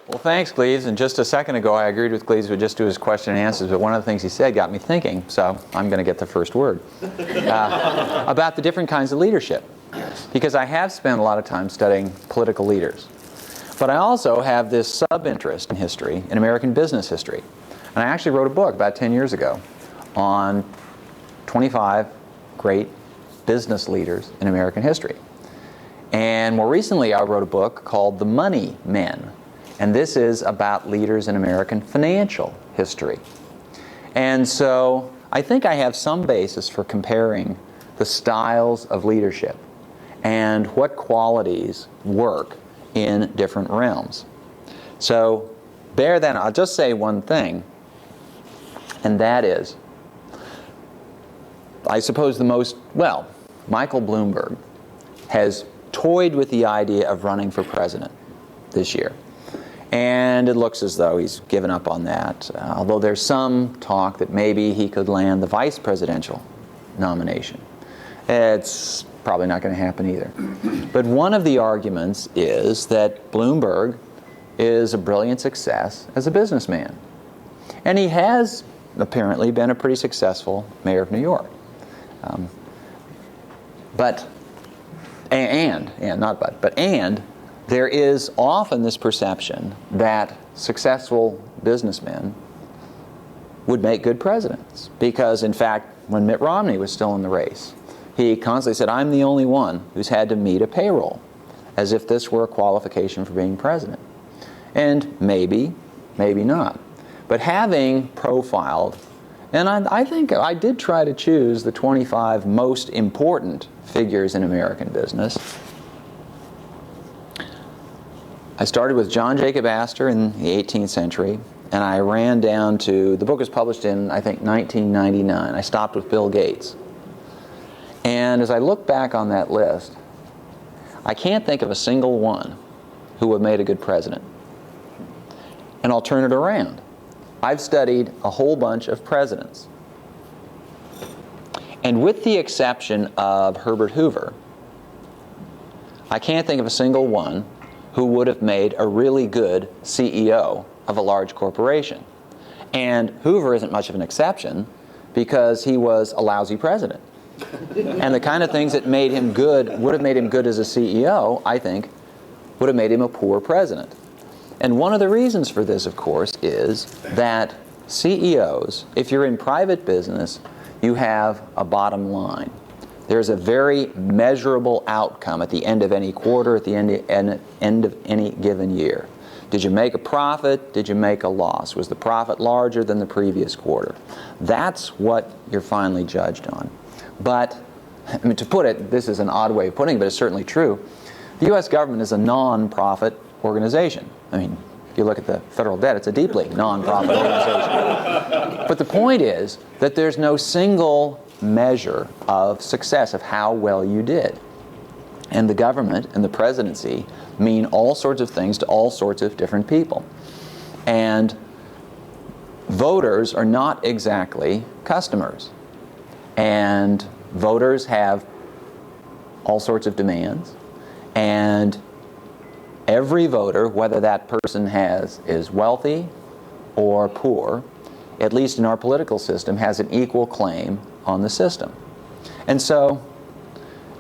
Well, thanks, Cleves. And just a second ago, I agreed with Cleves would just do his question and answers, but one of the things he said got me thinking, so I'm going to get the first word, about the different kinds of leadership. Because I have spent a lot of time studying political leaders. But I also have this sub-interest in history, in American business history. And I actually wrote a book about 10 years ago on 25 great business leaders in American history. And more recently, I wrote a book called The Money Men. And this is about leaders in American financial history. And so I think I have some basis for comparing the styles of leadership and what qualities work in different realms. So bear that. I'll just say one thing, and that is, I suppose Michael Bloomberg has toyed with the idea of running for president this year. And it looks as though he's given up on that, although there's some talk that maybe he could land the vice presidential nomination. It's probably not going to happen either. But one of the arguments is that Bloomberg is a brilliant success as a businessman. And he has apparently been a pretty successful mayor of New York. And there is often this perception that successful businessmen would make good presidents. Because, in fact, when Mitt Romney was still in the race, he constantly said, I'm the only one who's had to meet a payroll, as if this were a qualification for being president. And maybe not. But having profiled, and I think I did try to choose the 25 most important figures in American business. I started with John Jacob Astor in the 18th century, and I ran down to, the book was published in, I think, 1999. I stopped with Bill Gates. And as I look back on that list, I can't think of a single one who would have made a good president. And I'll turn it around. I've studied a whole bunch of presidents. And with the exception of Herbert Hoover, I can't think of a single one who would have made a really good CEO of a large corporation. And Hoover isn't much of an exception because he was a lousy president. And the kind of things that made him good, would have made him good as a CEO, I think, would have made him a poor president. And one of the reasons for this, of course, is that CEOs, if you're in private business, you have a bottom line. There's a very measurable outcome at the end of any quarter, at the end of any given year. Did you make a profit? Did you make a loss? Was the profit larger than the previous quarter? That's what you're finally judged on. But, I mean, to put it, this is an odd way of putting it, but it's certainly true. The U.S. government is a non-profit organization. I mean, if you look at the federal debt, it's a deeply non-profit organization. But the point is that there's no single measure of success, of how well you did. And the government and the presidency mean all sorts of things to all sorts of different people. And voters are not exactly customers. And voters have all sorts of demands. And every voter, whether that person is wealthy or poor, at least in our political system, has an equal claim on the system. And so,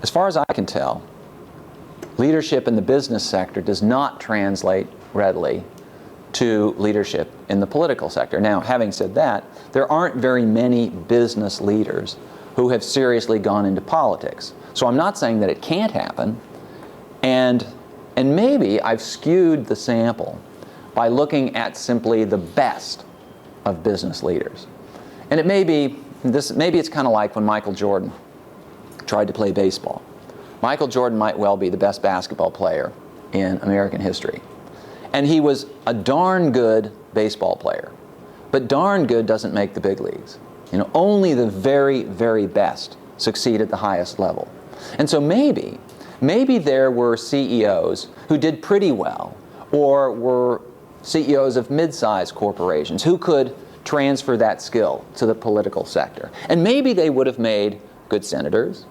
as far as I can tell, leadership in the business sector does not translate readily to leadership in the political sector. Now, having said that, there aren't very many business leaders who have seriously gone into politics. So I'm not saying that it can't happen, and maybe I've skewed the sample by looking at simply the best of business leaders. And it may be maybe it's kind of like when Michael Jordan tried to play baseball. Michael Jordan might well be the best basketball player in American history. And he was a darn good baseball player. But darn good doesn't make the big leagues. You know, only the very, very best succeed at the highest level. And so maybe there were CEOs who did pretty well, or were CEOs of mid-sized corporations who could transfer that skill to the political sector. And maybe they would have made good senators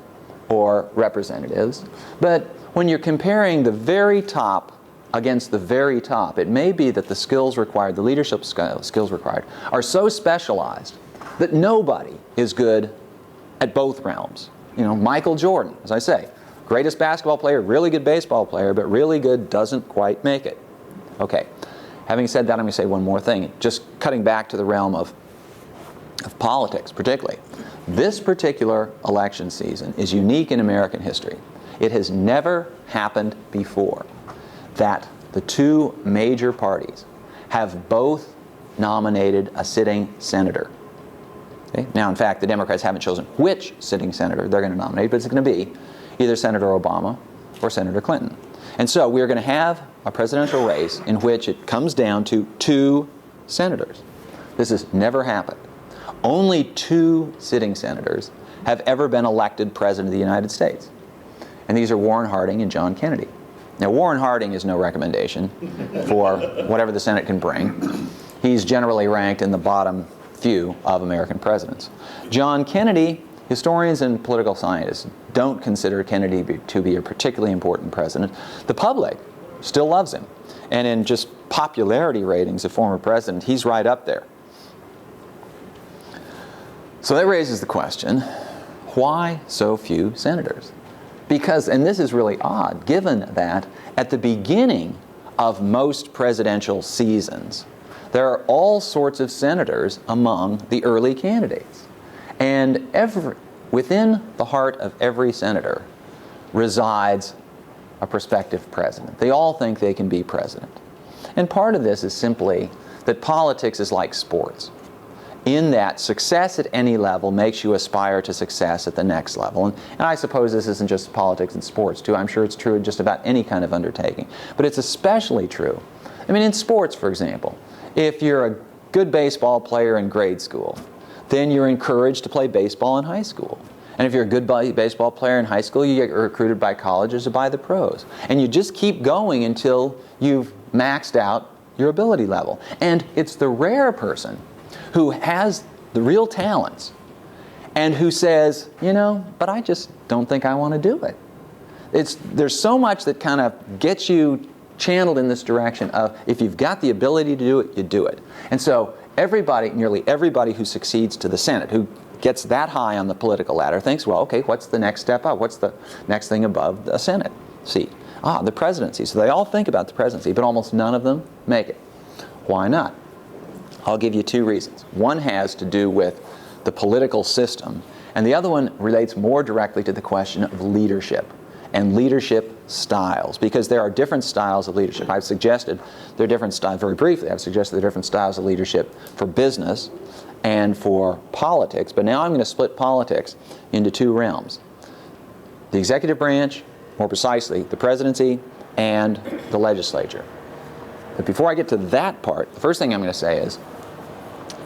or representatives. But when you're comparing the very top against the very top, it may be that the skills required, the leadership skills required, are so specialized that nobody is good at both realms. You know, Michael Jordan, as I say, greatest basketball player, really good baseball player, but really good doesn't quite make it. Okay, having said that, I'm going to say one more thing, just cutting back to the realm of politics particularly. This particular election season is unique in American history. It has never happened before that the two major parties have both nominated a sitting senator. Okay? Now, in fact, the Democrats haven't chosen which sitting senator they're going to nominate, but it's going to be either Senator Obama or Senator Clinton. And so we're going to have a presidential race in which it comes down to two senators. This has never happened. Only two sitting senators have ever been elected President of the United States. And these are Warren Harding and John Kennedy. Now, Warren Harding is no recommendation for whatever the Senate can bring. He's generally ranked in the bottom few of American presidents. John Kennedy, historians and political scientists don't consider Kennedy to be a particularly important president. The public still loves him. And in just popularity ratings of former president, he's right up there. So that raises the question, why so few senators? Because, and this is really odd, given that at the beginning of most presidential seasons, there are all sorts of senators among the early candidates. And within the heart of every senator resides a prospective president. They all think they can be president. And part of this is simply that politics is like sports, in that success at any level makes you aspire to success at the next level. And I suppose this isn't just politics and sports too. I'm sure it's true in just about any kind of undertaking. But it's especially true, I mean, in sports, for example. If you're a good baseball player in grade school, then you're encouraged to play baseball in high school. And if you're a good baseball player in high school, you get recruited by colleges or by the pros. And you just keep going until you've maxed out your ability level. And it's the rare person who has the real talents and who says, you know, but I just don't think I want to do it. There's so much that kind of gets you channeled in this direction of if you've got the ability to do it, you do it. And so everybody, nearly everybody who succeeds to the Senate, who gets that high on the political ladder, thinks, well, okay, what's the next step up? What's the next thing above the Senate seat? The presidency. So they all think about the presidency, but almost none of them make it. Why not? I'll give you two reasons. One has to do with the political system, and the other one relates more directly to the question of leadership and leadership styles, because there are different styles of leadership. I've suggested there are different styles, very briefly, I've suggested there are different styles of leadership for business and for politics, but now I'm going to split politics into two realms. The executive branch, more precisely, the presidency and the legislature. But before I get to that part, the first thing I'm going to say is,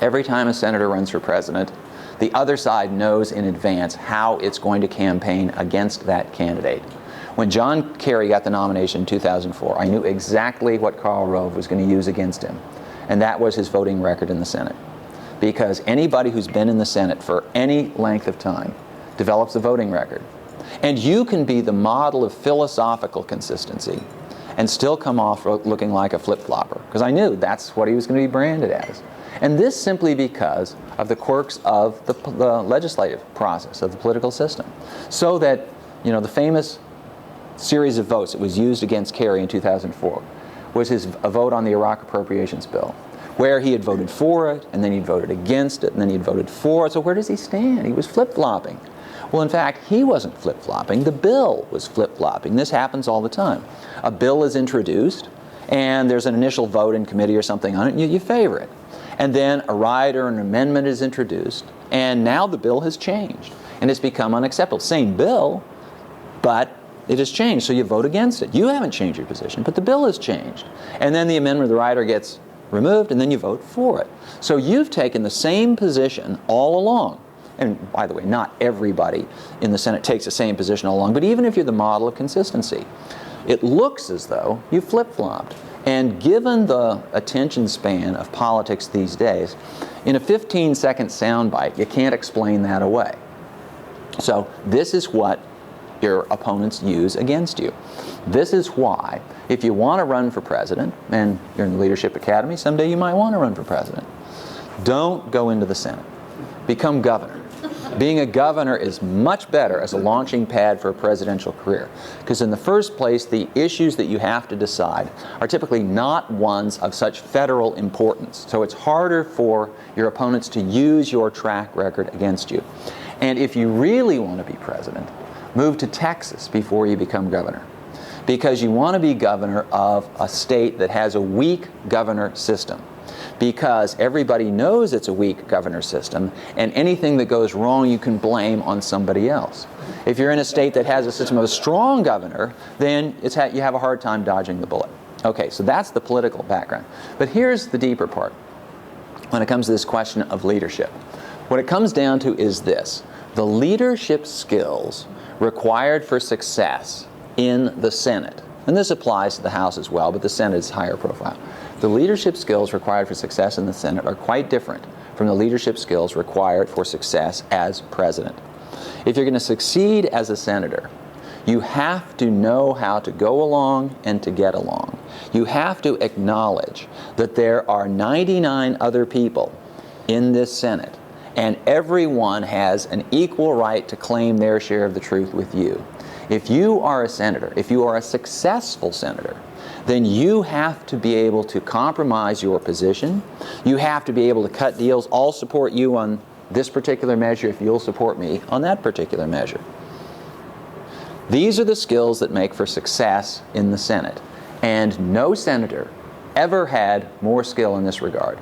every time a senator runs for president, the other side knows in advance how it's going to campaign against that candidate. When John Kerry got the nomination in 2004, I knew exactly what Karl Rove was going to use against him, and that was his voting record in the Senate. Because anybody who's been in the Senate for any length of time develops a voting record. And you can be the model of philosophical consistency and still come off looking like a flip-flopper, because I knew that's what he was going to be branded as. And this simply because of the quirks of the legislative process, of the political system. So that, you know, the famous series of votes that was used against Kerry in 2004 was a vote on the Iraq Appropriations Bill, where he had voted for it, and then he'd voted against it, and then he'd voted for it. So where does he stand? He was flip-flopping. Well, in fact, he wasn't flip-flopping. The bill was flip-flopping. This happens all the time. A bill is introduced, and there's an initial vote in committee or something on it, and you favor it. And then a rider or an amendment is introduced, and now the bill has changed, and it's become unacceptable. Same bill, but it has changed, so you vote against it. You haven't changed your position, but the bill has changed. And then the amendment of the rider gets removed, and then you vote for it. So you've taken the same position all along. And by the way, not everybody in the Senate takes the same position all along, but even if you're the model of consistency, it looks as though you flip-flopped. And given the attention span of politics these days, in a 15-second soundbite, you can't explain that away. So this is what your opponents use against you. This is why, if you want to run for president, and you're in the Leadership Academy, someday you might want to run for president, don't go into the Senate. Become governor. Being a governor is much better as a launching pad for a presidential career, because in the first place, the issues that you have to decide are typically not ones of such federal importance. So it's harder for your opponents to use your track record against you. And if you really want to be president, move to Texas before you become governor, because you want to be governor of a state that has a weak governor system. Because everybody knows it's a weak governor system, and anything that goes wrong you can blame on somebody else. If you're in a state that has a system of a strong governor, then you have a hard time dodging the bullet. Okay, so that's the political background. But here's the deeper part when it comes to this question of leadership. What it comes down to is this: the leadership skills required for success in the Senate, and this applies to the House as well, but the Senate is higher profile. The leadership skills required for success in the Senate are quite different from the leadership skills required for success as president. If you're going to succeed as a senator, you have to know how to go along and to get along. You have to acknowledge that there are 99 other people in this Senate, and everyone has an equal right to claim their share of the truth with you. If you are a senator, if you are a successful senator, then you have to be able to compromise your position. You have to be able to cut deals. I'll support you on this particular measure if you'll support me on that particular measure. These are the skills that make for success in the Senate. And no senator ever had more skill in this regard.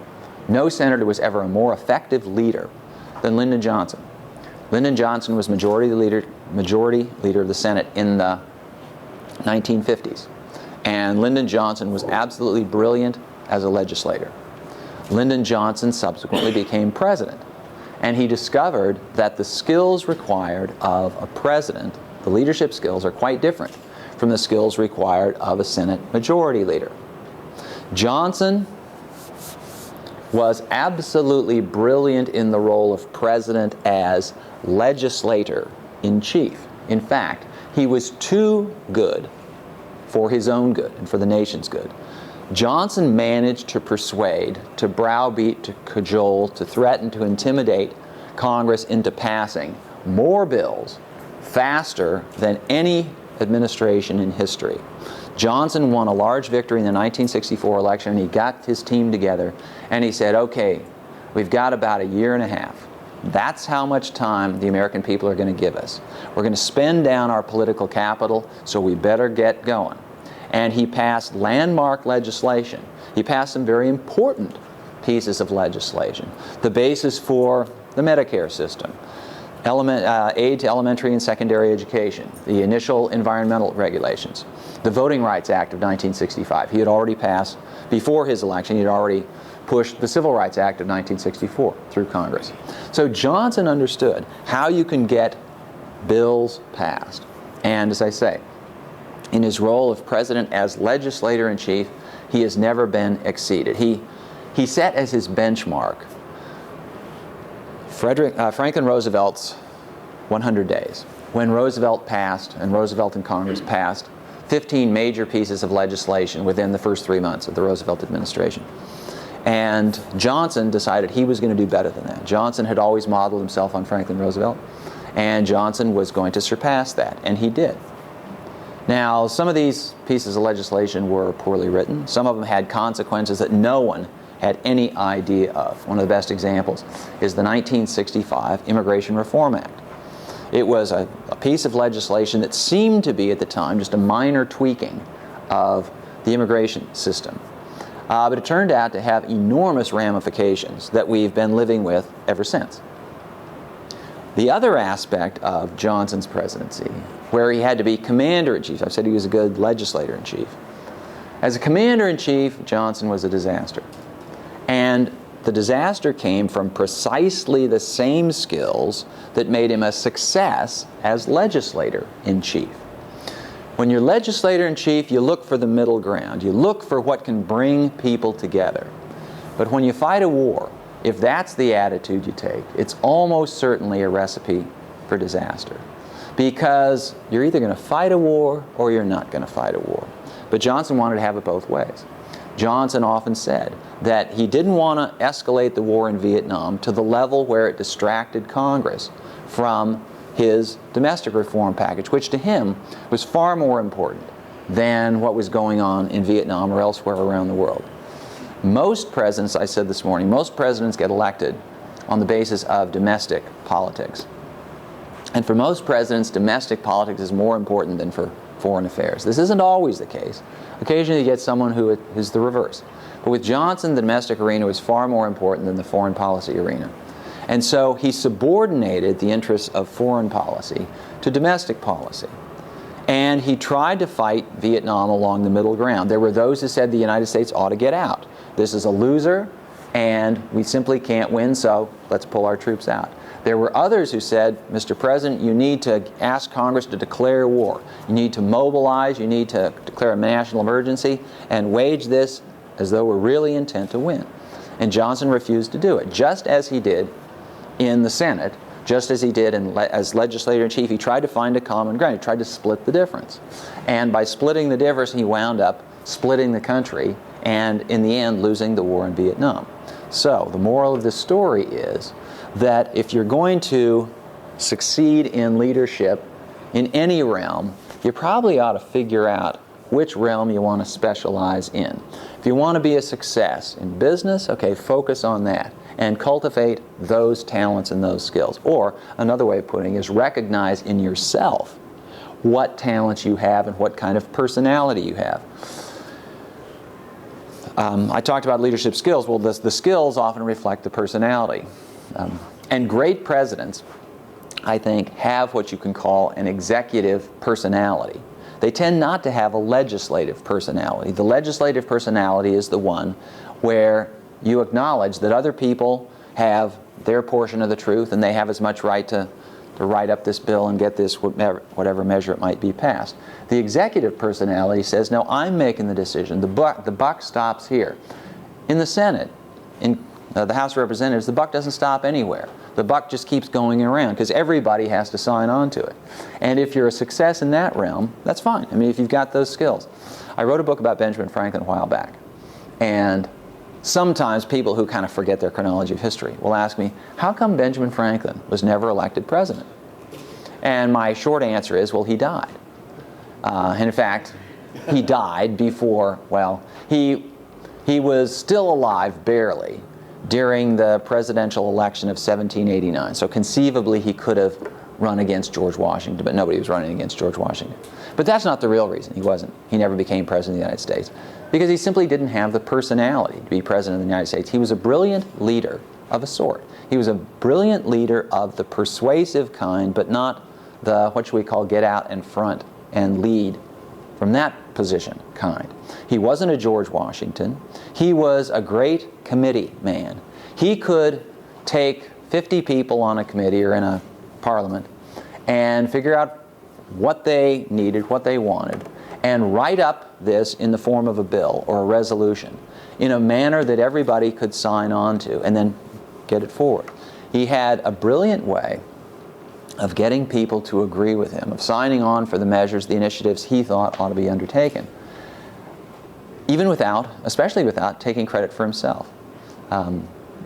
No senator was ever a more effective leader than Lyndon Johnson. Lyndon Johnson was majority leader of the Senate in the 1950s. And Lyndon Johnson was absolutely brilliant as a legislator. Lyndon Johnson subsequently became president. And he discovered that the skills required of a president, the leadership skills, are quite different from the skills required of a Senate majority leader. Johnson was absolutely brilliant in the role of president as legislator in chief. In fact, he was too good for his own good and for the nation's good. Johnson managed to persuade, to browbeat, to cajole, to threaten, to intimidate Congress into passing more bills faster than any administration in history. Johnson won a large victory in the 1964 election, and he got his team together and he said, okay, we've got about a year and a half. That's how much time the American people are going to give us. We're going to spend down our political capital, so we better get going. And he passed landmark legislation. He passed some very important pieces of legislation. The basis for the Medicare system, aid to elementary and secondary education, the initial environmental regulations, the Voting Rights Act of 1965. He had already passed, before his election, he had already pushed the Civil Rights Act of 1964 through Congress. So Johnson understood how you can get bills passed. And as I say, in his role of president as legislator-in-chief, he has never been exceeded. He set as his benchmark Franklin Roosevelt's 100 days, when Roosevelt passed, and Roosevelt and Congress passed, 15 major pieces of legislation within the first 3 months of the Roosevelt administration. And Johnson decided he was going to do better than that. Johnson had always modeled himself on Franklin Roosevelt, and Johnson was going to surpass that, and he did. Now, some of these pieces of legislation were poorly written. Some of them had consequences that no one had any idea of. One of the best examples is the 1965 Immigration Reform Act. It was a piece of legislation that seemed to be, at the time, just a minor tweaking of the immigration system. But it turned out to have enormous ramifications that we've been living with ever since. The other aspect of Johnson's presidency, where he had to be commander-in-chief, I said he was a good legislator-in-chief. As a commander-in-chief, Johnson was a disaster. And the disaster came from precisely the same skills that made him a success as legislator-in-chief. When you're legislator-in-chief, you look for the middle ground. You look for what can bring people together. But when you fight a war, if that's the attitude you take, it's almost certainly a recipe for disaster. because you're either going to fight a war or you're not going to fight a war. But Johnson wanted to have it both ways. Johnson often said that he didn't want to escalate the war in Vietnam to the level where it distracted Congress from his domestic reform package, which to him was far more important than what was going on in Vietnam or elsewhere around the world. Most presidents, I said this morning, most presidents get elected on the basis of domestic politics. And for most presidents, domestic politics is more important than for foreign affairs. This isn't always the case. Occasionally you get someone who is the reverse. But with Johnson, the domestic arena was far more important than the foreign policy arena. And so he subordinated the interests of foreign policy to domestic policy. And he tried to fight Vietnam along the middle ground. There were those who said the United States ought to get out. This is a loser, and we simply can't win, so let's pull our troops out. There were others who said, Mr. President, you need to ask Congress to declare war. You need to mobilize, you need to declare a national emergency, and wage this as though we're really intent to win. And Johnson refused to do it, just as he did in the Senate, just as he did as legislator-in-chief. He tried to find a common ground. He tried to split the difference. And by splitting the difference, he wound up splitting the country and, in the end, losing the war in Vietnam. So the moral of this story is that if you're going to succeed in leadership in any realm, you probably ought to figure out which realm you want to specialize in. If you want to be a success in business, okay, focus on that and cultivate those talents and those skills. Or another way of putting it is recognize in yourself what talents you have and what kind of personality you have. I talked about leadership skills. Well, the skills often reflect the personality. And great presidents, I think, have what you can call an executive personality. They tend not to have a legislative personality. The legislative personality is the one where you acknowledge that other people have their portion of the truth and they have as much right to write up this bill and get this whatever measure it might be passed. The executive personality says, no, I'm making the decision. The buck stops here. In the Senate, in the House of Representatives, the buck doesn't stop anywhere. The buck just keeps going around because everybody has to sign on to it. And if you're a success in that realm, that's fine. I mean, if you've got those skills. I wrote a book about Benjamin Franklin a while back. And sometimes people who kind of forget their chronology of history will ask me, how come Benjamin Franklin was never elected president? And my short answer is, well, he died. And in fact, he died before, well, he was still alive barely during the presidential election of 1789. So conceivably he could have run against George Washington, but nobody was running against George Washington. But that's not the real reason he wasn't. He never became president of the United States. Because he simply didn't have the personality to be president of the United States. He was a brilliant leader of a sort. He was a brilliant leader of the persuasive kind, but not the, what should we call, get out in front and lead from that position kind. He wasn't a George Washington. He was a great committee man. He could take 50 people on a committee or in a parliament and figure out what they needed, what they wanted, and write up this in the form of a bill or a resolution in a manner that everybody could sign on to and then get it forward. He had a brilliant way of getting people to agree with him, of signing on for the measures, the initiatives he thought ought to be undertaken, even without, especially without, taking credit for himself.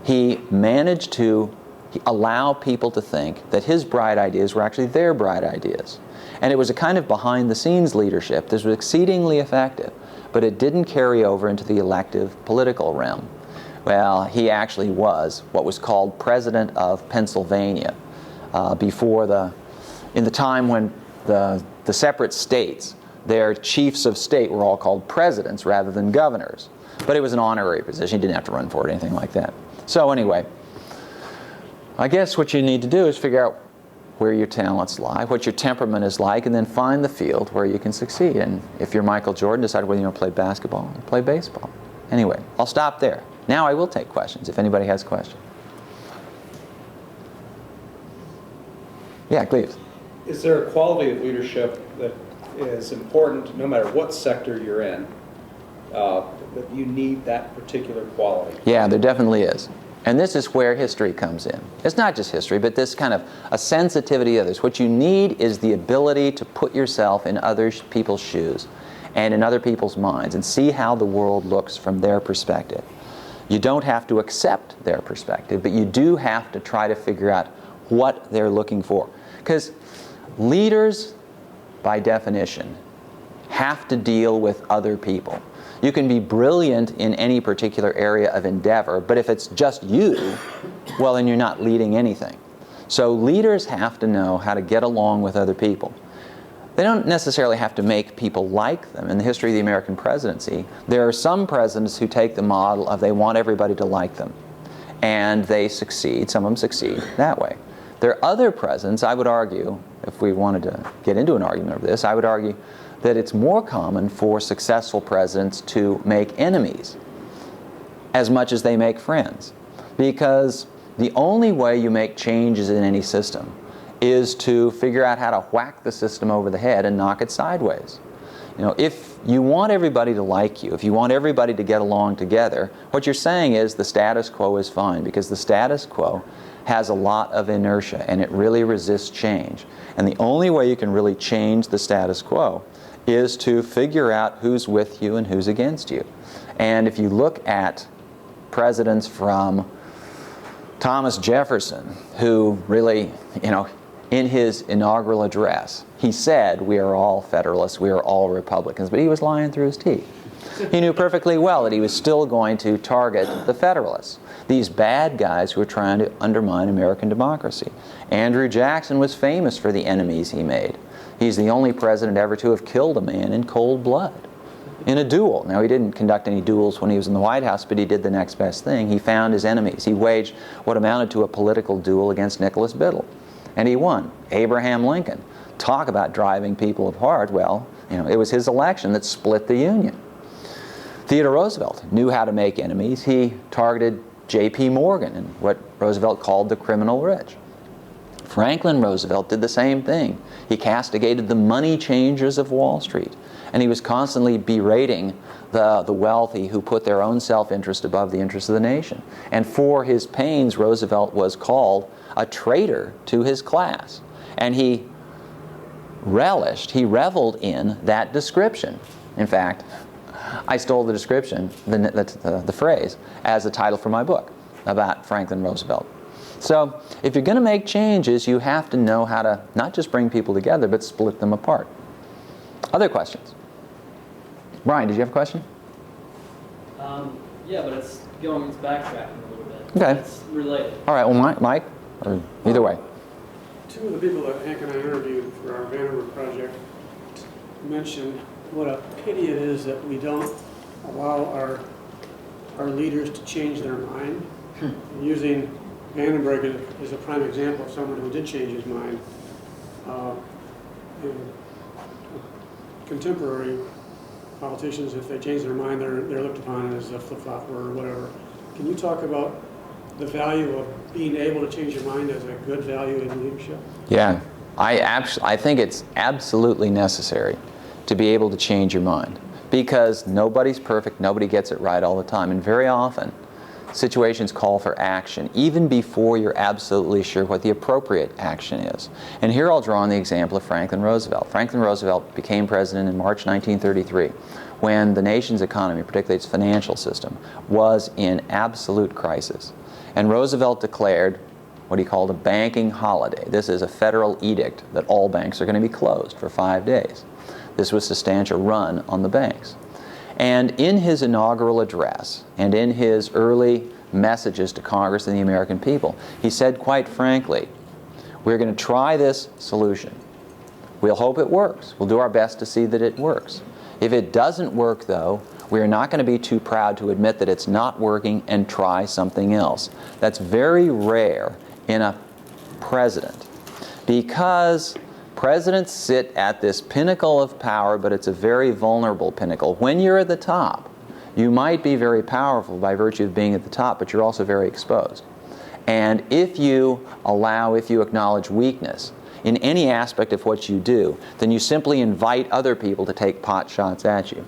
He managed to allow people to think that his bright ideas were actually their bright ideas. And it was a kind of behind-the-scenes leadership. This was exceedingly effective, but it didn't carry over into the elective political realm. Well, he actually was what was called President of Pennsylvania in the time when the separate states, their chiefs of state were all called presidents rather than governors. But it was an honorary position. He didn't have to run for it or anything like that. So anyway, I guess what you need to do is figure out where your talents lie, what your temperament is like, and then find the field where you can succeed. And if you're Michael Jordan, decide whether you want to play basketball or play baseball. Anyway, I'll stop there. Now I will take questions if anybody has questions. Yeah, please. Is there a quality of leadership that is important no matter what sector you're in, that you need that particular quality? Yeah, there definitely is. And this is where history comes in. It's not just history, but this kind of a sensitivity to others. What you need is the ability to put yourself in other people's shoes and in other people's minds and see how the world looks from their perspective. You don't have to accept their perspective, but you do have to try to figure out what they're looking for. Because leaders, by definition, have to deal with other people. You can be brilliant in any particular area of endeavor, but if it's just you, well, then you're not leading anything. So leaders have to know how to get along with other people. They don't necessarily have to make people like them. In the history of the American presidency, there are some presidents who take the model of they want everybody to like them. And they succeed, some of them succeed that way. There are other presidents, I would argue, if we wanted to get into an argument of this, I would argue that it's more common for successful presidents to make enemies as much as they make friends. Because the only way you make changes in any system is to figure out how to whack the system over the head and knock it sideways. You know, if you want everybody to like you, if you want everybody to get along together, what you're saying is the status quo is fine, because the status quo has a lot of inertia and it really resists change. And the only way you can really change the status quo is to figure out who's with you and who's against you. And if you look at presidents from Thomas Jefferson, who really, in his inaugural address, he said, "We are all Federalists, we are all Republicans," but he was lying through his teeth. He knew perfectly well that he was still going to target the Federalists, these bad guys who were trying to undermine American democracy. Andrew Jackson was famous for the enemies he made. He's the only president ever to have killed a man in cold blood, in a duel. Now, he didn't conduct any duels when he was in the White House, but he did the next best thing. He found his enemies. He waged what amounted to a political duel against Nicholas Biddle, and he won. Abraham Lincoln. Talk about driving people apart. Well, it was his election that split the Union. Theodore Roosevelt knew how to make enemies. He targeted J.P. Morgan and what Roosevelt called the criminal rich. Franklin Roosevelt did the same thing. He castigated the money changers of Wall Street, and he was constantly berating the wealthy who put their own self-interest above the interest of the nation. And for his pains, Roosevelt was called a traitor to his class. And he reveled in that description. In fact, I stole the description, the phrase, as a title for my book about Franklin Roosevelt. So if you're going to make changes, you have to know how to not just bring people together, but split them apart. Other questions? Brian, did you have a question? Yeah, but it's backtracking a little bit. Okay. It's related. All right, well, Mike, or either way. Two of the people that Hank and I interviewed for our Vanderbilt project mentioned what a pity it is that we don't allow our leaders to change their mind. Using Vandenberg is a prime example of someone who did change his mind. Contemporary politicians, if they change their mind, they're looked upon as a flip-flopper or whatever. Can you talk about the value of being able to change your mind as a good value in leadership? Yeah, I think it's absolutely necessary to be able to change your mind, because nobody's perfect, nobody gets it right all the time, and very often situations call for action even before you're absolutely sure what the appropriate action is. And here I'll draw on the example of Franklin Roosevelt. Franklin Roosevelt became president in March 1933 when the nation's economy, particularly its financial system, was in absolute crisis. And Roosevelt declared what he called a banking holiday. This is a federal edict that all banks are going to be closed for 5 days. This was to stanch a run on the banks. And in his inaugural address and in his early messages to Congress and the American people, he said quite frankly, we're going to try this solution. We'll hope it works. We'll do our best to see that it works. If it doesn't work, though, we are not going to be too proud to admit that it's not working and try something else. That's very rare in a president, because presidents sit at this pinnacle of power, but it's a very vulnerable pinnacle. When you're at the top, you might be very powerful by virtue of being at the top, but you're also very exposed. And if you acknowledge weakness, in any aspect of what you do, then you simply invite other people to take pot shots at you.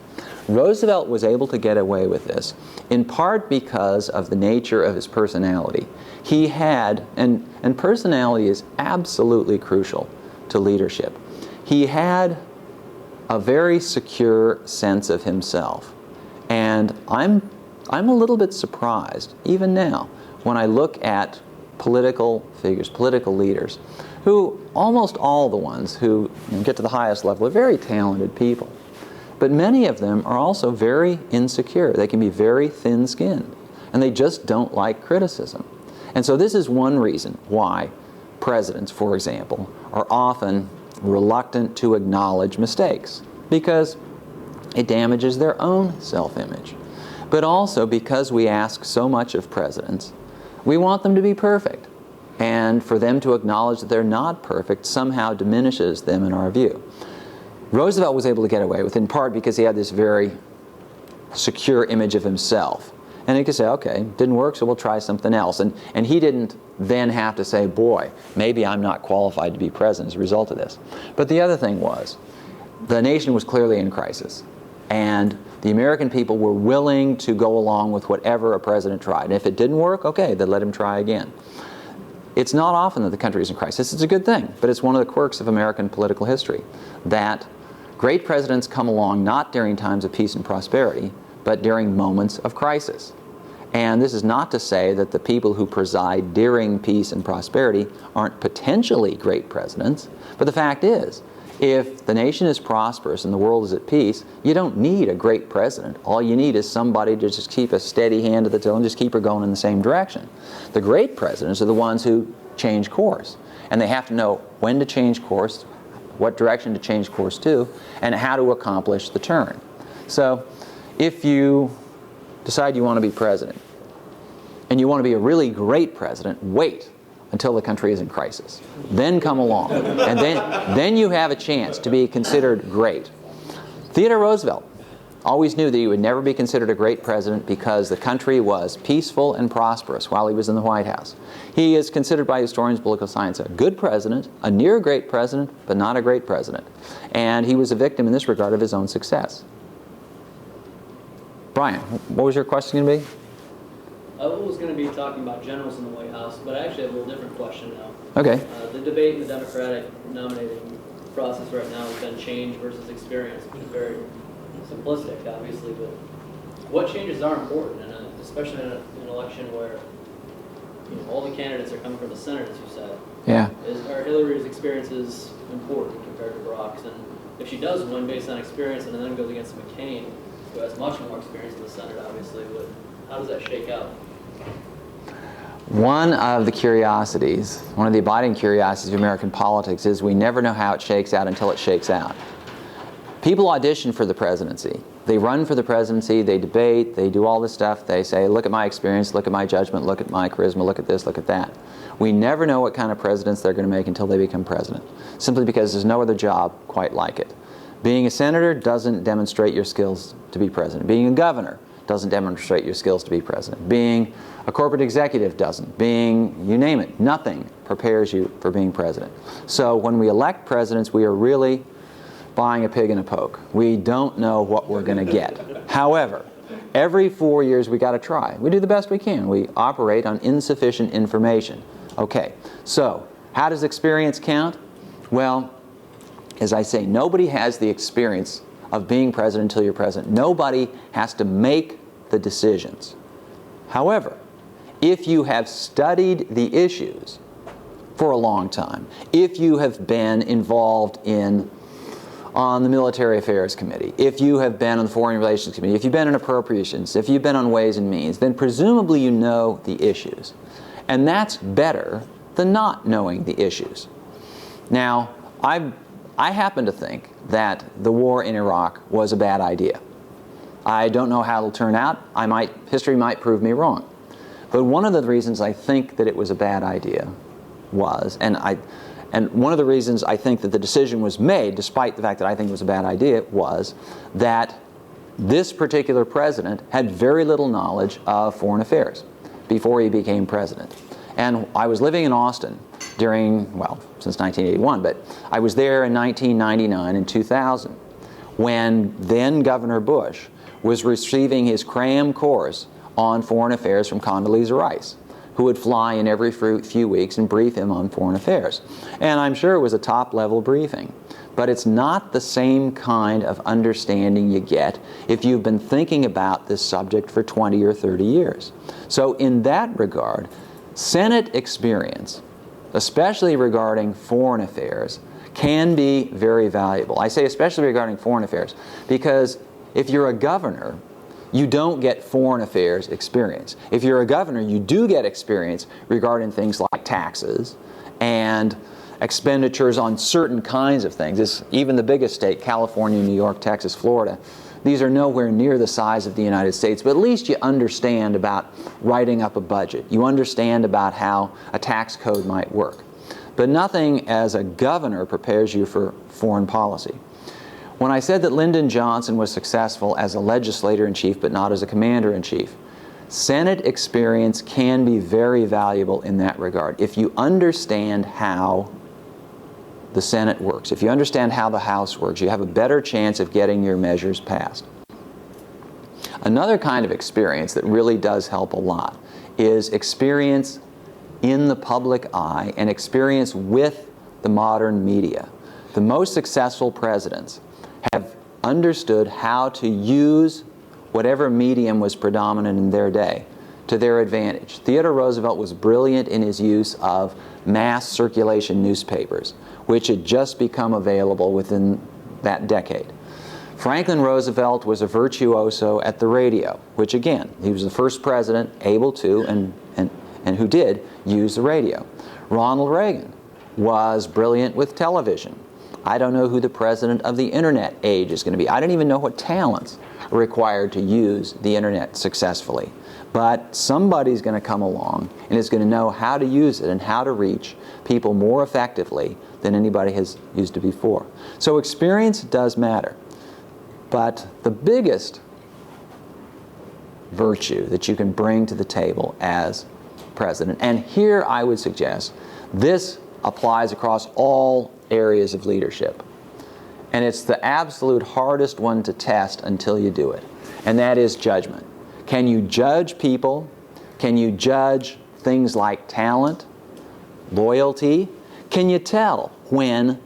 Roosevelt was able to get away with this in part because of the nature of his personality. He had, and personality is absolutely crucial to leadership. He had a very secure sense of himself. And I'm a little bit surprised, even now, when I look at political figures, political leaders, who almost all the ones who get to the highest level are very talented people. But many of them are also very insecure. They can be very thin-skinned, and they just don't like criticism. And so this is one reason why presidents, for example, are often reluctant to acknowledge mistakes, because it damages their own self-image. But also because we ask so much of presidents, we want them to be perfect. And for them to acknowledge that they're not perfect somehow diminishes them in our view. Roosevelt was able to get away with it in part because he had this very secure image of himself. And he could say, okay, didn't work, so we'll try something else. And he didn't then have to say, boy, maybe I'm not qualified to be president as a result of this. But the other thing was, the nation was clearly in crisis. And the American people were willing to go along with whatever a president tried. And if it didn't work, okay, then let him try again. It's not often that the country is in crisis. It's a good thing, but it's one of the quirks of American political history, that great presidents come along not during times of peace and prosperity, but during moments of crisis. And this is not to say that the people who preside during peace and prosperity aren't potentially great presidents, but the fact is, if the nation is prosperous and the world is at peace, you don't need a great president. All you need is somebody to just keep a steady hand at the till and just keep her going in the same direction. The great presidents are the ones who change course. And they have to know when to change course, what direction to change course to, and how to accomplish the turn. So if you decide you want to be president, and you want to be a really great president, wait until the country is in crisis. Then come along, and then you have a chance to be considered great. Theodore Roosevelt always knew that he would never be considered a great president because the country was peaceful and prosperous while he was in the White House. He is considered by historians of political science a good president, a near great president, but not a great president. And he was a victim in this regard of his own success. Brian, what was your question going to be? I was going to be talking about generals in the White House, but I actually have a little different question now. Okay. The debate in the Democratic nominating process right now has been change versus experience, which is very simplistic, obviously, but what changes are important, especially in an election where all the candidates are coming from the Senate, as you said. Yeah. Are Hillary's experiences important compared to Barack's? And if she does win based on experience and then goes against McCain, who has much more experience in the Senate, obviously, but how does that shake out? One of the curiosities, one of the abiding curiosities of American politics is we never know how it shakes out until it shakes out. People audition for the presidency. They run for the presidency, they debate, they do all this stuff. They say, look at my experience, look at my judgment, look at my charisma, look at this, look at that. We never know what kind of presidents they're going to make until they become president, simply because there's no other job quite like it. Being a senator doesn't demonstrate your skills to be president. Being a governor doesn't demonstrate your skills to be president. Being a corporate executive doesn't. Being, you name it, nothing prepares you for being president. So when we elect presidents, we are really buying a pig in a poke. We don't know what we're going to get. However, every 4 years we got to try. We do the best we can. We operate on insufficient information. Okay, so how does experience count? Well, as I say, nobody has the experience of being president until you're president. Nobody has to make the decisions. However, if you have studied the issues for a long time, if you have been involved on the Military Affairs Committee, if you have been on the Foreign Relations Committee, if you've been on Appropriations, if you've been on Ways and Means, then presumably you know the issues. And that's better than not knowing the issues. Now, I happen to think that the war in Iraq was a bad idea. I don't know how it'll turn out. History might prove me wrong. But one of the reasons I think that it was a bad idea was, and one of the reasons I think that the decision was made, despite the fact that I think it was a bad idea, was that this particular president had very little knowledge of foreign affairs before he became president. And I was living in Austin during, well, since 1981, but I was there in 1999 and 2000 when then Governor Bush was receiving his cram course on foreign affairs from Condoleezza Rice, who would fly in every few weeks and brief him on foreign affairs. And I'm sure it was a top-level briefing. But it's not the same kind of understanding you get if you've been thinking about this subject for 20 or 30 years. So in that regard, Senate experience, especially regarding foreign affairs, can be very valuable. I say especially regarding foreign affairs because if you're a governor, you don't get foreign affairs experience. If you're a governor, you do get experience regarding things like taxes and expenditures on certain kinds of things. Even the biggest state, California, New York, Texas, Florida, these are nowhere near the size of the United States, but at least you understand about writing up a budget. You understand about how a tax code might work. But nothing as a governor prepares you for foreign policy. When I said that Lyndon Johnson was successful as a legislator-in-chief but not as a commander-in-chief, Senate experience can be very valuable in that regard. If you understand how the Senate works, if you understand how the House works, you have a better chance of getting your measures passed. Another kind of experience that really does help a lot is experience in the public eye and experience with the modern media. The most successful presidents have understood how to use whatever medium was predominant in their day to their advantage. Theodore Roosevelt was brilliant in his use of mass circulation newspapers, which had just become available within that decade. Franklin Roosevelt was a virtuoso at the radio, which again, he was the first president able to and who did use the radio. Ronald Reagan was brilliant with television. I don't know who the president of the internet age is going to be. I don't even know what talents are required to use the internet successfully. But somebody's going to come along and is going to know how to use it and how to reach people more effectively than anybody has used it before. So experience does matter. But the biggest virtue that you can bring to the table as president, and here I would suggest this applies across all areas of leadership, and it's the absolute hardest one to test until you do it, and that is judgment. Can you judge people? Can you judge things like talent, loyalty? Can you tell when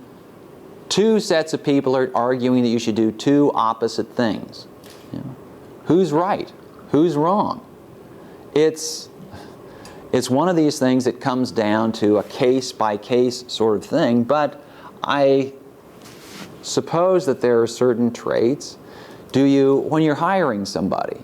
two sets of people are arguing that you should do two opposite things? You know, who's right? Who's wrong? It's one of these things that comes down to a case-by-case sort of thing, but I suppose that there are certain traits. When you're hiring somebody,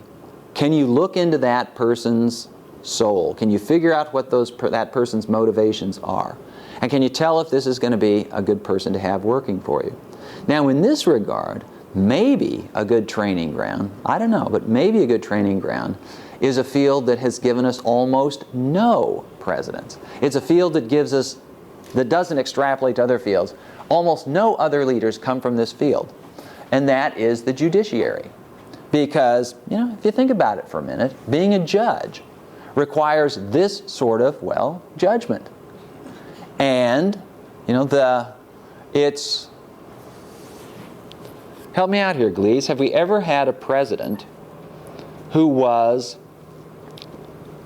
can you look into that person's soul? Can you figure out what that person's motivations are? And can you tell if this is going to be a good person to have working for you? Now, in this regard, maybe a good training ground, I don't know, but maybe a good training ground is a field that has given us almost no presidents. It's a field that doesn't extrapolate to other fields. Almost no other leaders come from this field, and that is the judiciary. Because, if you think about it for a minute, being a judge requires this sort of, judgment. And, help me out here, Glees. Have we ever had a president who was,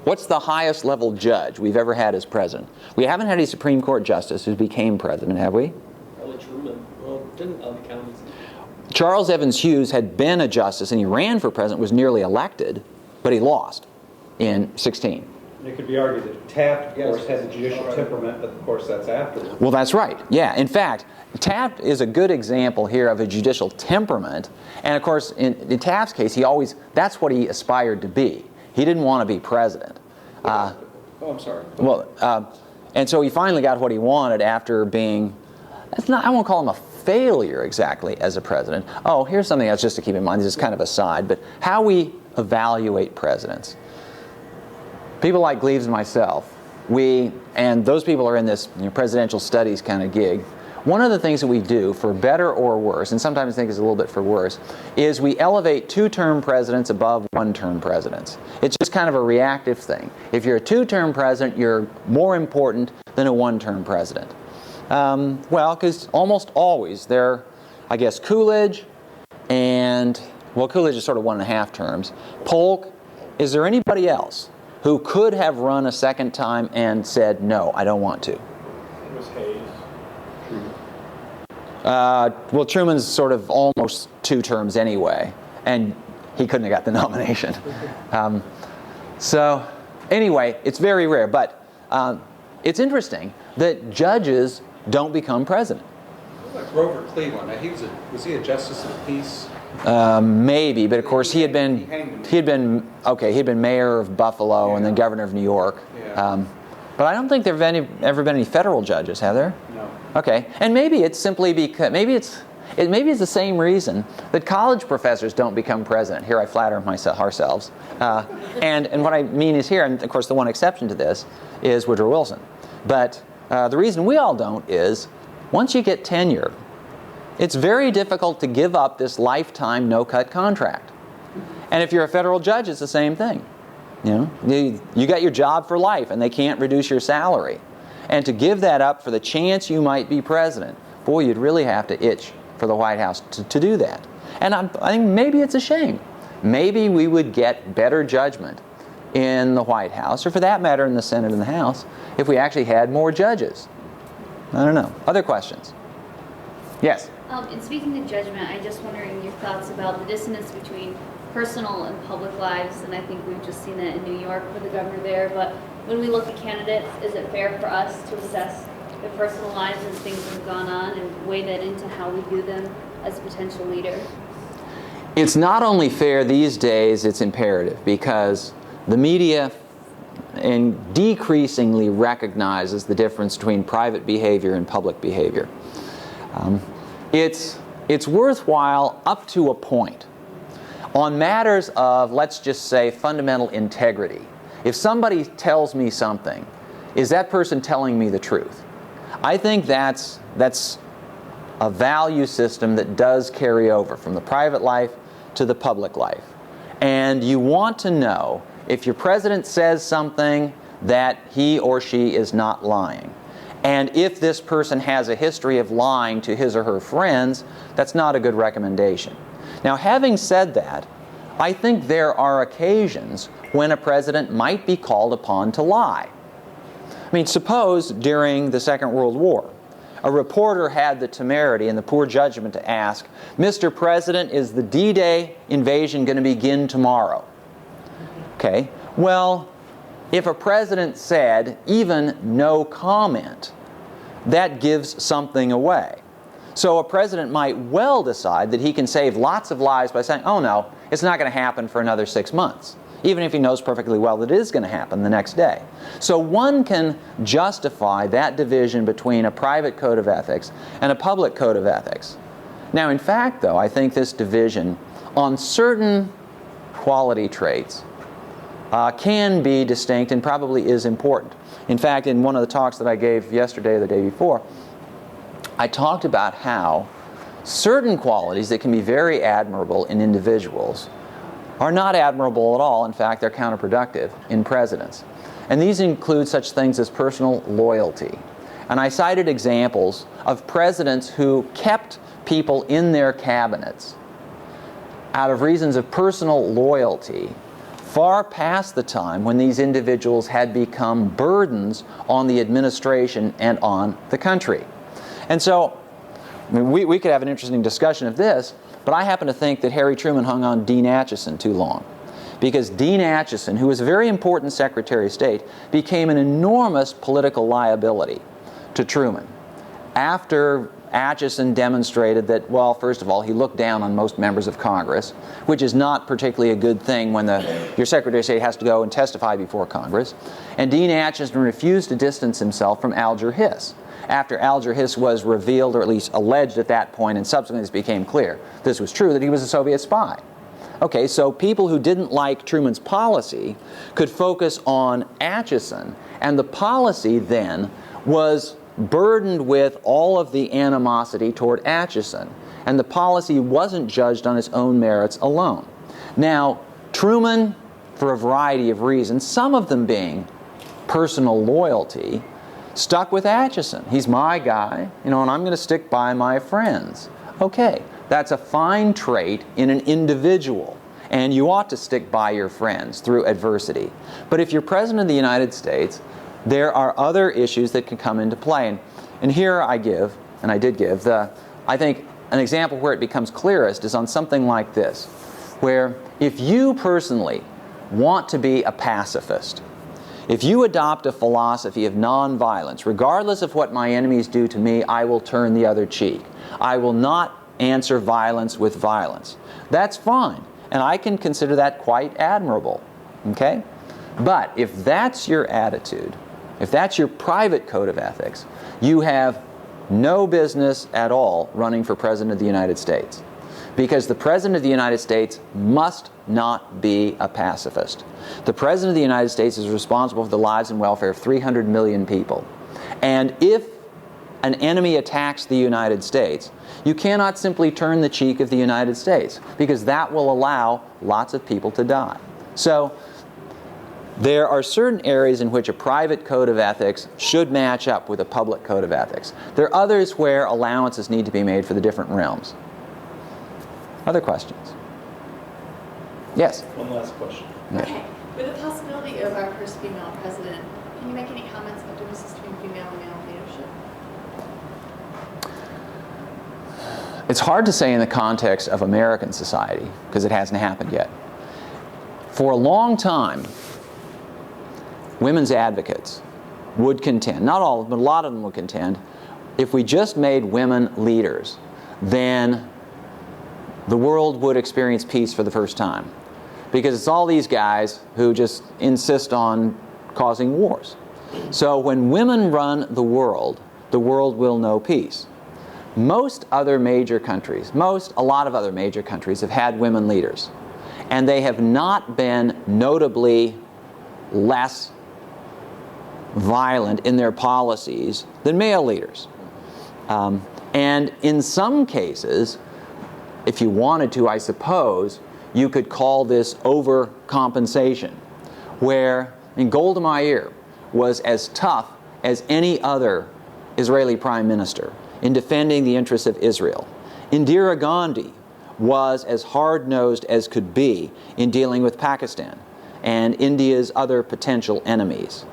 what's the highest level judge we've ever had as president? We haven't had a Supreme Court justice who became president, have we? Probably Truman. Well, didn't the counties? Charles Evans Hughes had been a justice and he ran for president, was nearly elected, but he lost in 16. It could be argued that Taft, of course, has a judicial temperament, but of course that's afterwards. Well, that's right. Yeah. In fact, Taft is a good example here of a judicial temperament. And of course, in Taft's case, that's what he aspired to be. He didn't want to be president. I'm sorry. Well, and so he finally got what he wanted after being, I won't call him a failure exactly as a president. Oh, here's something else just to keep in mind. This is kind of aside, but how we evaluate presidents. People like Gleaves and myself, and those people are in this presidential studies kind of gig, one of the things that we do, for better or worse, and sometimes I think it's a little bit for worse, is we elevate two-term presidents above one-term presidents. It's just kind of a reactive thing. If you're a two-term president, you're more important than a one-term president. Well, because almost always they're, I guess, Coolidge and, well, Coolidge is sort of 1.5 terms. Polk, is there anybody else who could have run a second time and said, no, I don't want to? It was Hayes. Well, Truman's sort of almost 2 terms anyway, and he couldn't have got the nomination. So anyway, it's very rare, but it's interesting that judges don't become president. What about Grover Cleveland? Was he a justice of the peace? Maybe, but of course he had been mayor of Buffalo and then governor of New York. Yeah. But I don't think there have ever been any federal judges, have there? No. Okay, and maybe it's simply because maybe it's the same reason that college professors don't become president. Here I flatter ourselves, and what I mean is here, and of course the one exception to this is Woodrow Wilson. But the reason we all don't is once you get tenure, it's very difficult to give up this lifetime no-cut contract. And if you're a federal judge, it's the same thing. You know, you got your job for life, and they can't reduce your salary. And to give that up for the chance you might be president, boy, you'd really have to itch for the White House to do that. And I think maybe it's a shame. Maybe we would get better judgment in the White House, or for that matter in the Senate and the House, if we actually had more judges. I don't know. Other questions? Yes? In speaking of judgment, I'm just wondering your thoughts about the dissonance between personal and public lives, and I think we've just seen that in New York with the governor there, but when we look at candidates, is it fair for us to assess their personal lives and things that have gone on and weigh that into how we view them as a potential leader? It's not only fair these days, it's imperative, because the media decreasingly recognizes the difference between private behavior and public behavior. It's worthwhile up to a point. On matters of, let's just say, fundamental integrity, if somebody tells me something, is that person telling me the truth? I think that's a value system that does carry over from the private life to the public life. And you want to know if your president says something that he or she is not lying. And if this person has a history of lying to his or her friends, that's not a good recommendation. Now, having said that, I think there are occasions when a president might be called upon to lie. I mean, suppose during the Second World War, a reporter had the temerity and the poor judgment to ask, Mr. President, is the D-Day invasion going to begin tomorrow? Okay, well, if a president said even no comment, that gives something away. So a president might well decide that he can save lots of lives by saying, oh no, it's not going to happen for another 6 months, even if he knows perfectly well that it is going to happen the next day. So one can justify that division between a private code of ethics and a public code of ethics. Now, in fact, though, I think this division on certain quality traits can be distinct and probably is important. In fact, in one of the talks that I gave yesterday or the day before, I talked about how certain qualities that can be very admirable in individuals are not admirable at all. In fact, they're counterproductive in presidents. And these include such things as personal loyalty. And I cited examples of presidents who kept people in their cabinets out of reasons of personal loyalty far past the time when these individuals had become burdens on the administration and on the country. And so, I mean, we could have an interesting discussion of this, but I happen to think that Harry Truman hung on Dean Acheson too long. Because Dean Acheson, who was a very important Secretary of State, became an enormous political liability to Truman. After Acheson demonstrated that, well, first of all, he looked down on most members of Congress, which is not particularly a good thing when your Secretary of State has to go and testify before Congress. And Dean Acheson refused to distance himself from Alger Hiss. After Alger Hiss was revealed, or at least alleged at that point, and subsequently it became clear this was true, that he was a Soviet spy. Okay, so people who didn't like Truman's policy could focus on Acheson, and the policy then was burdened with all of the animosity toward Atchison, and the policy wasn't judged on its own merits alone. Now, Truman, for a variety of reasons, some of them being personal loyalty, stuck with Atchison. He's my guy, and I'm going to stick by my friends. Okay, that's a fine trait in an individual, and you ought to stick by your friends through adversity. But if you're President of the United States, there are other issues that can come into play. And here I give, and I did give, I think an example where it becomes clearest is on something like this, where if you personally want to be a pacifist, if you adopt a philosophy of nonviolence, regardless of what my enemies do to me, I will turn the other cheek. I will not answer violence with violence. That's fine, and I can consider that quite admirable, okay? But if that's your attitude, if that's your private code of ethics, you have no business at all running for President of the United States. Because the President of the United States must not be a pacifist. The President of the United States is responsible for the lives and welfare of 300 million people. And if an enemy attacks the United States, you cannot simply turn the cheek of the United States, because that will allow lots of people to die. So there are certain areas in which a private code of ethics should match up with a public code of ethics. There are others where allowances need to be made for the different realms. Other questions? Yes? One last question. Okay. With the possibility of our first female president, can you make any comments about differences between female and male leadership? It's hard to say in the context of American society, because it hasn't happened yet. For a long time, women's advocates would contend, not all, but a lot of them would contend, if we just made women leaders, then the world would experience peace for the first time. Because it's all these guys who just insist on causing wars. So when women run the world will know peace. Most other major countries, a lot of other major countries have had women leaders. And they have not been notably less violent in their policies than male leaders. And in some cases, if you wanted to, I suppose, you could call this overcompensation, where Golda Meir was as tough as any other Israeli prime minister in defending the interests of Israel. Indira Gandhi was as hard-nosed as could be in dealing with Pakistan and India's other potential enemies.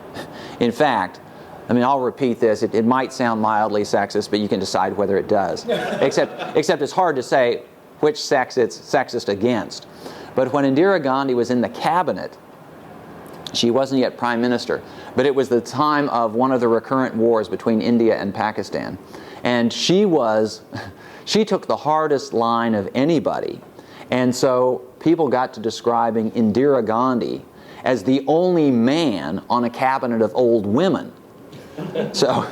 In fact, I'll repeat this, it might sound mildly sexist, but you can decide whether it does. Except it's hard to say which sex it's sexist against. But when Indira Gandhi was in the cabinet, she wasn't yet prime minister, but it was the time of one of the recurrent wars between India and Pakistan. And she took the hardest line of anybody. And so people got to describing Indira Gandhi as the only man on a cabinet of old women. So,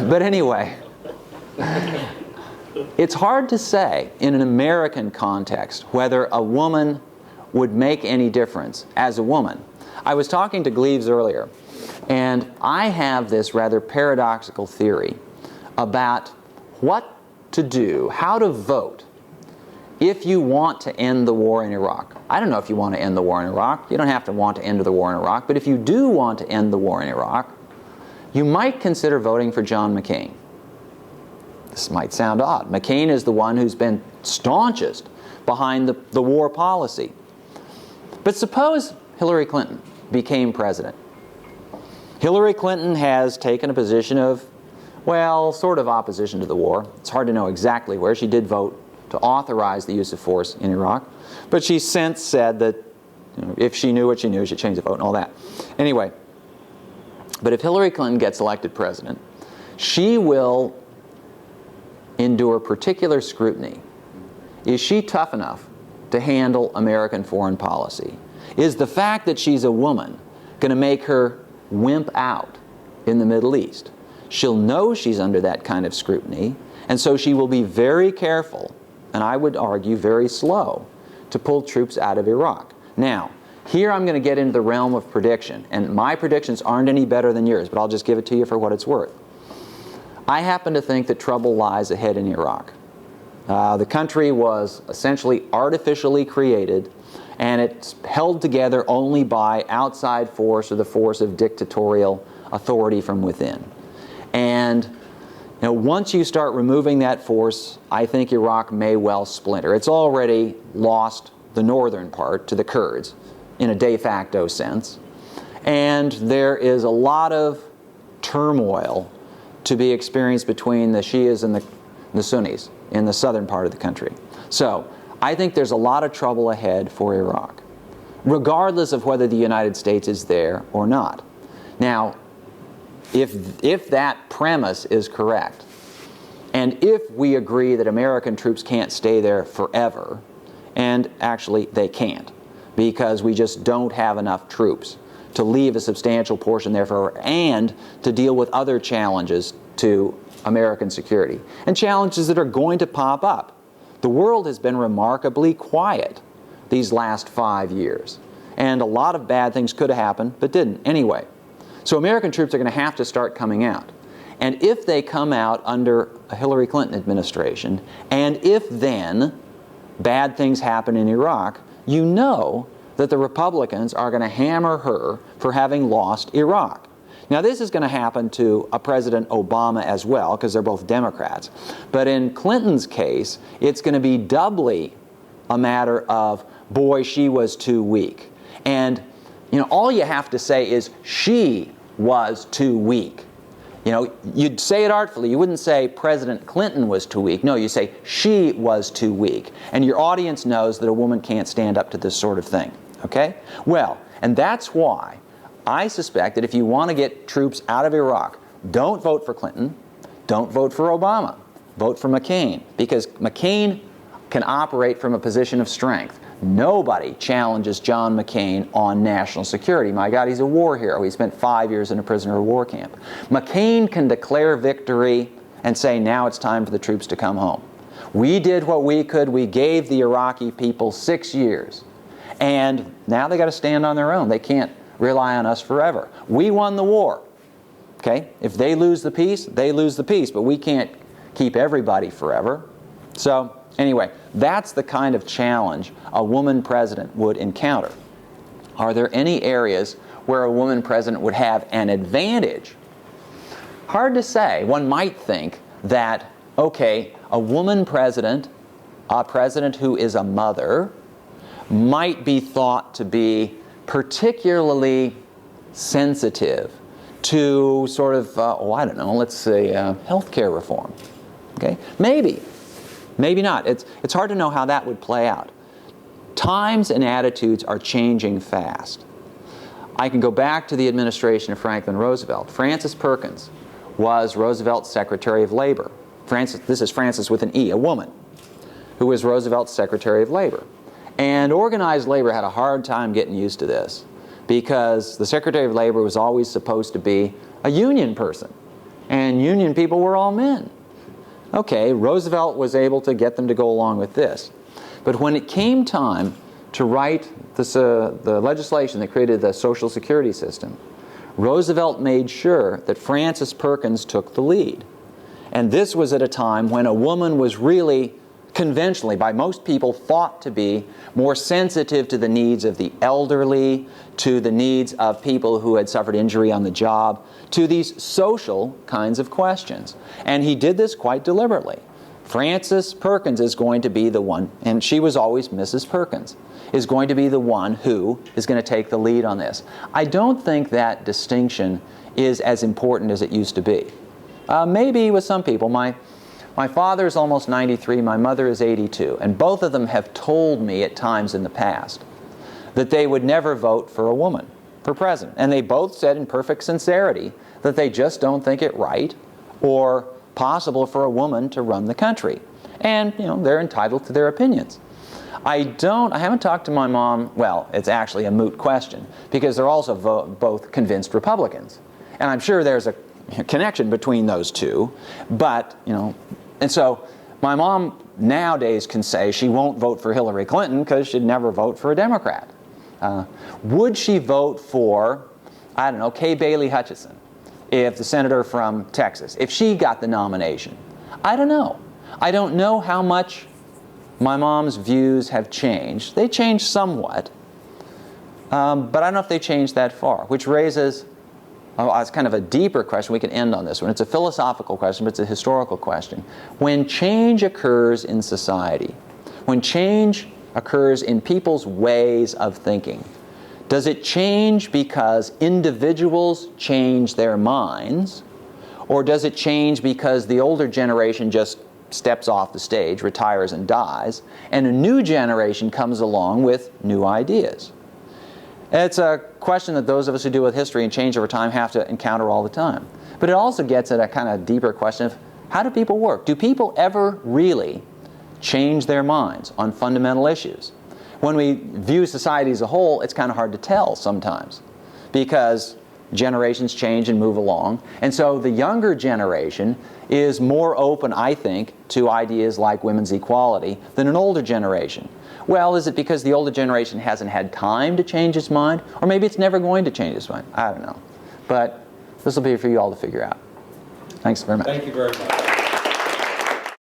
but anyway, it's hard to say in an American context whether a woman would make any difference as a woman. I was talking to Gleaves earlier, and I have this rather paradoxical theory about what to do, how to vote, if you want to end the war in Iraq. I don't know if you want to end the war in Iraq. You don't have to want to end the war in Iraq. But if you do want to end the war in Iraq, you might consider voting for John McCain. This might sound odd. McCain is the one who's been staunchest behind the war policy. But suppose Hillary Clinton became president. Hillary Clinton has taken a position of, well, sort of opposition to the war. It's hard to know exactly where. She did vote to authorize the use of force in Iraq. But she's since said that if she knew what she knew, she'd change the vote and all that. Anyway, but if Hillary Clinton gets elected president, she will endure particular scrutiny. Is she tough enough to handle American foreign policy? Is the fact that she's a woman going to make her wimp out in the Middle East? She'll know she's under that kind of scrutiny, and so she will be very careful, and I would argue very slow, to pull troops out of Iraq. Now, here I'm going to get into the realm of prediction, and my predictions aren't any better than yours, but I'll just give it to you for what it's worth. I happen to think that trouble lies ahead in Iraq. The country was essentially artificially created, and it's held together only by outside force or the force of dictatorial authority from within. And once you start removing that force, I think Iraq may well splinter. It's already lost the northern part to the Kurds in a de facto sense. And there is a lot of turmoil to be experienced between the Shias and the Sunnis in the southern part of the country. So I think there's a lot of trouble ahead for Iraq, regardless of whether the United States is there or not. Now, if that premise is correct, and if we agree that American troops can't stay there forever, and actually they can't, because we just don't have enough troops to leave a substantial portion there forever, and to deal with other challenges to American security, and challenges that are going to pop up. The world has been remarkably quiet these last 5 years, and a lot of bad things could have happened, but didn't anyway. So American troops are going to have to start coming out. And if they come out under a Hillary Clinton administration, and if then bad things happen in Iraq, you know that the Republicans are going to hammer her for having lost Iraq. Now, this is going to happen to a President Obama as well, because they're both Democrats. But in Clinton's case, it's going to be doubly a matter of, boy, she was too weak. And all you have to say is, she was too weak. You'd say it artfully. You wouldn't say President Clinton was too weak. No, you say she was too weak. And your audience knows that a woman can't stand up to this sort of thing. Okay? Well, and that's why I suspect that if you want to get troops out of Iraq, don't vote for Clinton, don't vote for Obama, vote for McCain, because McCain can operate from a position of strength. Nobody challenges John McCain on national security. My God, he's a war hero. He spent 5 years in a prisoner of war camp. McCain can declare victory and say, now it's time for the troops to come home. We did what we could. We gave the Iraqi people 6 years. And now they got to stand on their own. They can't rely on us forever. We won the war. Okay? If they lose the peace, they lose the peace. But we can't keep everybody forever. So, anyway, that's the kind of challenge a woman president would encounter. Are there any areas where a woman president would have an advantage? Hard to say. One might think that, okay, a woman president, a president who is a mother, might be thought to be particularly sensitive to sort of, I don't know, let's say healthcare reform. Okay? Maybe. Maybe not. It's hard to know how that would play out. Times and attitudes are changing fast. I can go back to the administration of Franklin Roosevelt. Frances Perkins was Roosevelt's Secretary of Labor. This is Frances with an E, a woman, who was Roosevelt's Secretary of Labor. And organized labor had a hard time getting used to this, because the Secretary of Labor was always supposed to be a union person, and union people were all men. Okay, Roosevelt was able to get them to go along with this. But when it came time to write the legislation that created the Social Security system, Roosevelt made sure that Frances Perkins took the lead. And this was at a time when a woman was really conventionally, by most people, thought to be more sensitive to the needs of the elderly, to the needs of people who had suffered injury on the job, to these social kinds of questions. And he did this quite deliberately. Frances Perkins is going to be the one, and she was always Mrs. Perkins, is going to be the one who is going to take the lead on this. I don't think that distinction is as important as it used to be. Maybe with some people. My father is almost 93, my mother is 82, and both of them have told me at times in the past that they would never vote for a woman for president. And they both said in perfect sincerity that they just don't think it right or possible for a woman to run the country. And, they're entitled to their opinions. I haven't talked to my mom, well, it's actually a moot question, because they're also both convinced Republicans. And I'm sure there's a connection between those two, but, and so my mom nowadays can say she won't vote for Hillary Clinton because she'd never vote for a Democrat. Would she vote for, I don't know, Kay Bailey Hutchison, if the senator from Texas, if she got the nomination? I don't know. I don't know how much my mom's views have changed. They changed somewhat, but I don't know if they changed that far, which raises, it's kind of a deeper question. We can end on this one. It's a philosophical question, but it's a historical question. When change occurs in society, when change occurs in people's ways of thinking, does it change because individuals change their minds, or does it change because the older generation just steps off the stage, retires and dies, and a new generation comes along with new ideas? It's a question that those of us who deal with history and change over time have to encounter all the time. But it also gets at a kind of deeper question of, how do people work? Do people ever really change their minds on fundamental issues? When we view society as a whole, it's kind of hard to tell sometimes, because generations change and move along. And so the younger generation is more open, I think, to ideas like women's equality than an older generation. Well, is it because the older generation hasn't had time to change its mind? Or maybe it's never going to change its mind. I don't know. But this will be for you all to figure out. Thanks very much. Thank you very much.